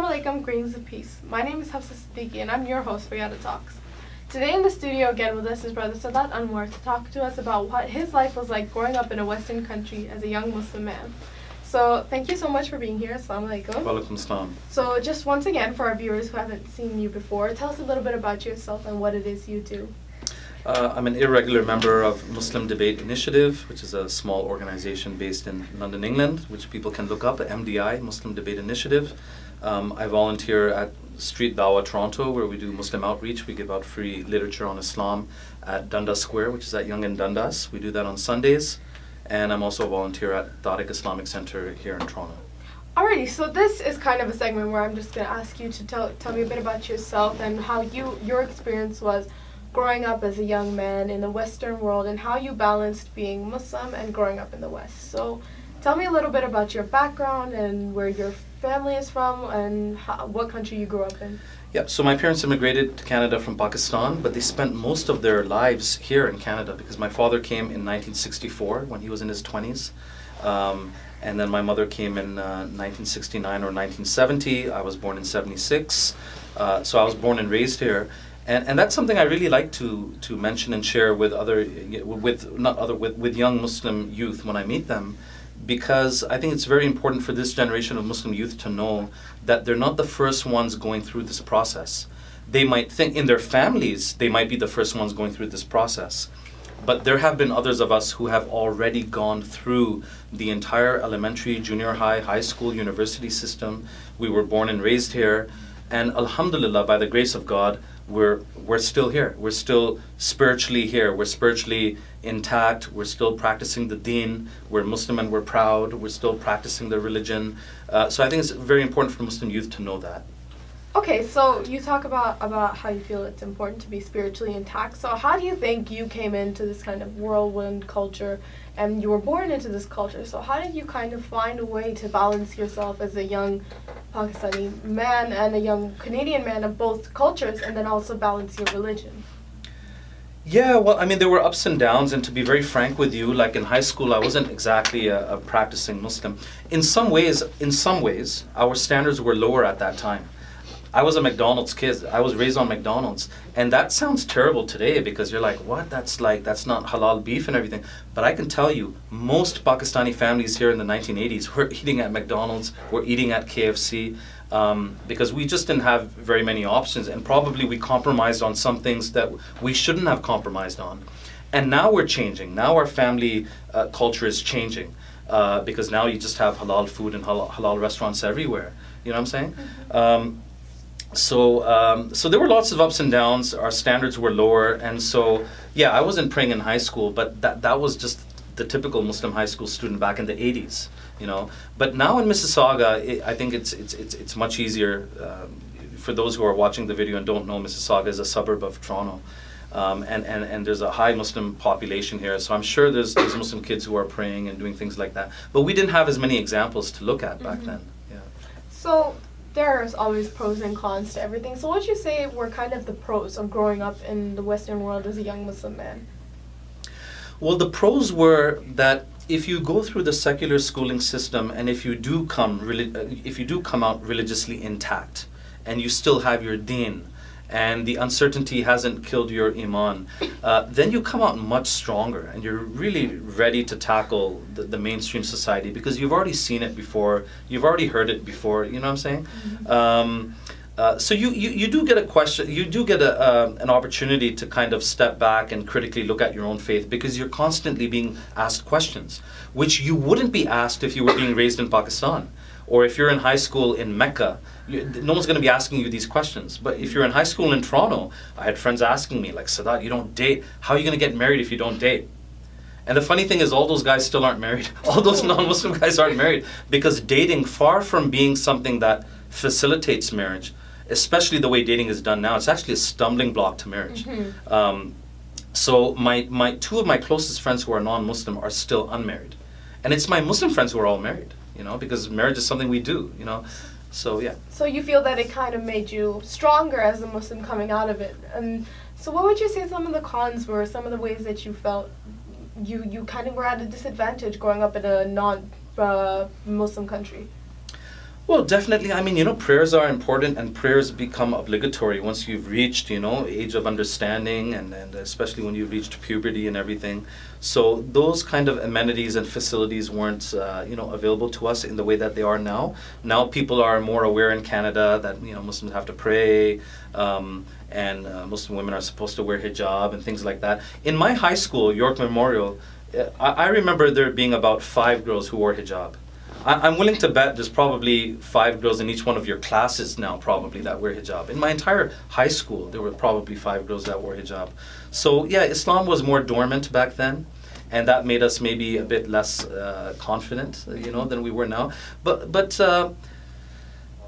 Assalamualaikum, greetings of peace. My name is Hafsa and I'm your host for YATA Talks. Today in the studio again with us is brother Sadat Anwar to talk to us about what his life was like growing up in a Western country as a young Muslim man. So thank you so much for being here. Assalamualaikum. Walaikum assalam. So just once again, for our viewers who haven't seen you before, tell us a little bit about yourself and what it is you do. I'm an irregular member of Muslim Debate Initiative, which is a small organization based in London, England, which people can look up at MDI, Muslim Debate Initiative. I volunteer at Street Dawah Toronto, where we do Muslim outreach. We give out free literature on Islam at Dundas Square, which is at Yonge and Dundas. We do that on Sundays. And I'm also a volunteer at Tariq Islamic Center here in Toronto. Alrighty, so this is kind of a segment where I'm just going to ask you to tell me a bit about yourself and how your experience was growing up as a young man in the Western world and how you balanced being Muslim and growing up in the West. So tell me a little bit about your background and where your family is from and what country you grew up in. Yeah, so my parents immigrated to Canada from Pakistan, but they spent most of their lives here in Canada because my father came in 1964 when he was in his 20s. And then my mother came in 1969 or 1970. I was born in 76. So I was born and raised here. And that's something I really like to mention and share with with young Muslim youth when I meet them, because I think it's very important for this generation of Muslim youth to know that they're not the first ones going through this process. They might think in their families they might be the first ones going through this process, but there have been others of us who have already gone through the entire elementary, junior high, high school, university system. We were born and raised here, and alhamdulillah, by the grace of God, we're still here. We're still spiritually here. We're spiritually intact. We're still practicing the deen. We're Muslim and we're proud. We're still practicing the religion. So I think it's very important for Muslim youth to know that. Okay, so you talk about how you feel it's important to be spiritually intact. So how do you think you came into this kind of whirlwind culture and you were born into this culture? So how did you kind of find a way to balance yourself as a young Pakistani man and a young Canadian man of both cultures and then also balance your religion? Yeah, well, I mean, there were ups and downs, and to be very frank with you, like in high school, I wasn't exactly a practicing Muslim. In some ways, our standards were lower at that time. I was a McDonald's kid. I was raised on McDonald's. And that sounds terrible today because you're like, what? That's not halal beef and everything. But I can tell you, most Pakistani families here in the 1980s were eating at McDonald's, were eating at KFC, because we just didn't have very many options. And probably we compromised on some things that we shouldn't have compromised on. And now we're changing. Now our family culture is changing because now you just have halal food and halal restaurants everywhere. You know what I'm saying? Mm-hmm. So there were lots of ups and downs. Our standards were lower, and so yeah, I wasn't praying in high school, but that was just the typical Muslim high school student back in the 80s, you know. But now in Mississauga, I think it's much easier. For those who are watching the video and don't know, Mississauga is a suburb of Toronto, and there's a high Muslim population here. So I'm sure there's Muslim kids who are praying and doing things like that. But we didn't have as many examples to look at back then. Yeah. So there's always pros and cons to everything. So what would you say were kind of the pros of growing up in the Western world as a young Muslim man? Well, the pros were that if you go through the secular schooling system and if you do come out religiously intact and you still have your deen and the uncertainty hasn't killed your iman, then you come out much stronger and you're really ready to tackle the mainstream society because you've already seen it before, you've already heard it before, you know what I'm saying? Mm-hmm. So you do get an opportunity to kind of step back and critically look at your own faith because you're constantly being asked questions, which you wouldn't be asked if you were being raised in Pakistan. Or if you're in high school in Mecca, no one's going to be asking you these questions. But if you're in high school in Toronto, I had friends asking me, like, Sadat, you don't date. How are you going to get married if you don't date? And the funny thing is, all those guys still aren't married. All those non-Muslim guys aren't married. Because dating, far from being something that facilitates marriage, especially the way dating is done now, it's actually a stumbling block to marriage. Mm-hmm. So my two of my closest friends who are non-Muslim are still unmarried. And it's my Muslim friends who are all married. You know, because marriage is something we do, you know, so yeah. So you feel that it kind of made you stronger as a Muslim coming out of it. And so what would you say some of the cons were, some of the ways that you felt you kind of were at a disadvantage growing up in a non-Muslim country? Well, definitely. I mean, prayers are important, and prayers become obligatory once you've reached, age of understanding, and especially when you've reached puberty and everything. So those kind of amenities and facilities weren't, available to us in the way that they are now. Now people are more aware in Canada that, Muslims have to pray, and Muslim women are supposed to wear hijab and things like that. In my high school, York Memorial, I remember there being about 5 girls who wore hijab. I'm willing to bet there's probably 5 girls in each one of your classes now probably that wear hijab. In my entire high school, there were probably 5 girls that wore hijab. So yeah, Islam was more dormant back then, and that made us maybe a bit less confident, than we were now. But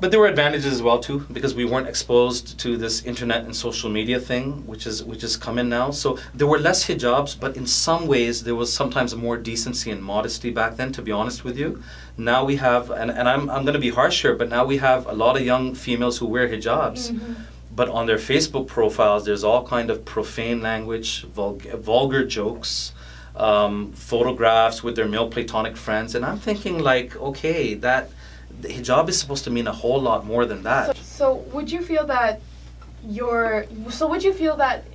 there were advantages as well too, because we weren't exposed to this internet and social media thing, which is coming now. So there were less hijabs, but in some ways there was sometimes more decency and modesty back then, to be honest with you. Now we have, and I'm going to be harsh here, but now we have a lot of young females who wear hijabs. Mm-hmm. But on their Facebook profiles, there's all kind of profane language, vulgar jokes, photographs with their male platonic friends, and I'm thinking like, okay, that the hijab is supposed to mean a whole lot more than that. So would you feel that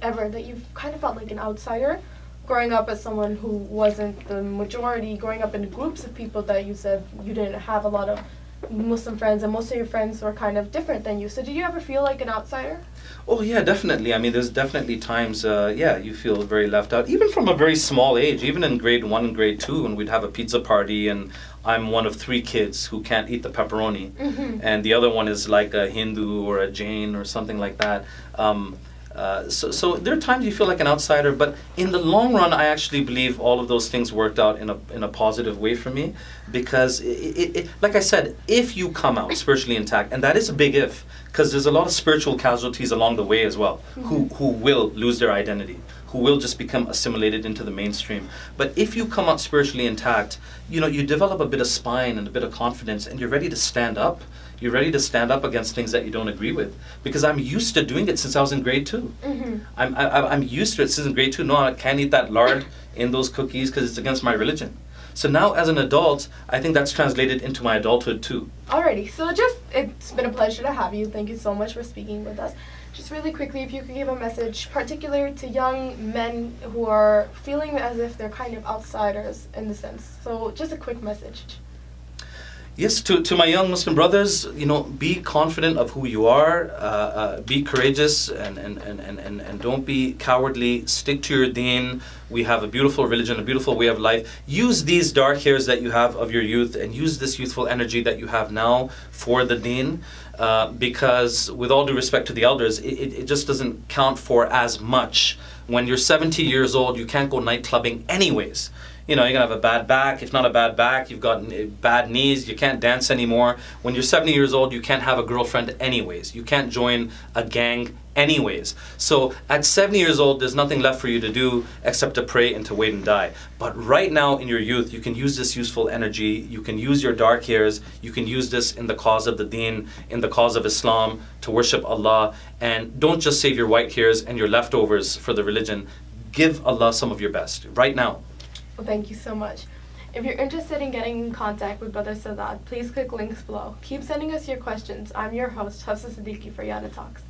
ever that you've kind of felt like an outsider growing up as someone who wasn't the majority, growing up in groups of people that you said you didn't have a lot of Muslim friends, and most of your friends were kind of different than you. So did you ever feel like an outsider? Oh yeah, definitely. I mean, there's definitely times, you feel very left out, even from a very small age, even in grade 1 and grade 2, when we'd have a pizza party and I'm one of 3 kids who can't eat the pepperoni, mm-hmm. and the other one is like a Hindu or a Jain or something like that. So there are times you feel like an outsider, but in the long run, I actually believe all of those things worked out in a positive way for me, because it like I said, if you come out spiritually intact, and that is a big if, because there's a lot of spiritual casualties along the way as well, mm-hmm. who will lose their identity, who will just become assimilated into the mainstream. But if you come out spiritually intact, you develop a bit of spine and a bit of confidence, and you're ready to stand up. You're ready to stand up against things that you don't agree with. Because I'm used to doing it since I was in grade 2. Mm-hmm. I'm used to it since in grade 2. No, I can't eat that lard in those cookies because it's against my religion. So now as an adult, I think that's translated into my adulthood too. Alrighty, so it's been a pleasure to have you. Thank you so much for speaking with us. Just really quickly, if you could give a message, particularly to young men who are feeling as if they're kind of outsiders in the sense. So just a quick message. Yes, to my young Muslim brothers, be confident of who you are, be courageous, and don't be cowardly. Stick to your deen. We have a beautiful religion, a beautiful way of life. Use these dark hairs that you have of your youth, and use this youthful energy that you have now for the deen, because with all due respect to the elders, it just doesn't count for as much. When you're 70 years old, you can't go night clubbing anyways. You're going to have a bad back. If not a bad back, you've got bad knees. You can't dance anymore. When you're 70 years old, you can't have a girlfriend anyways. You can't join a gang anyways. So at 70 years old, there's nothing left for you to do except to pray and to wait and die. But right now in your youth, you can use this useful energy. You can use your dark hairs. You can use this in the cause of the deen, in the cause of Islam, to worship Allah. And don't just save your white hairs and your leftovers for the religion. Give Allah some of your best right now. Well, thank you so much. If you're interested in getting in contact with Brother Sadat, please click links below. Keep sending us your questions. I'm your host, Hafsa for YATA Talks.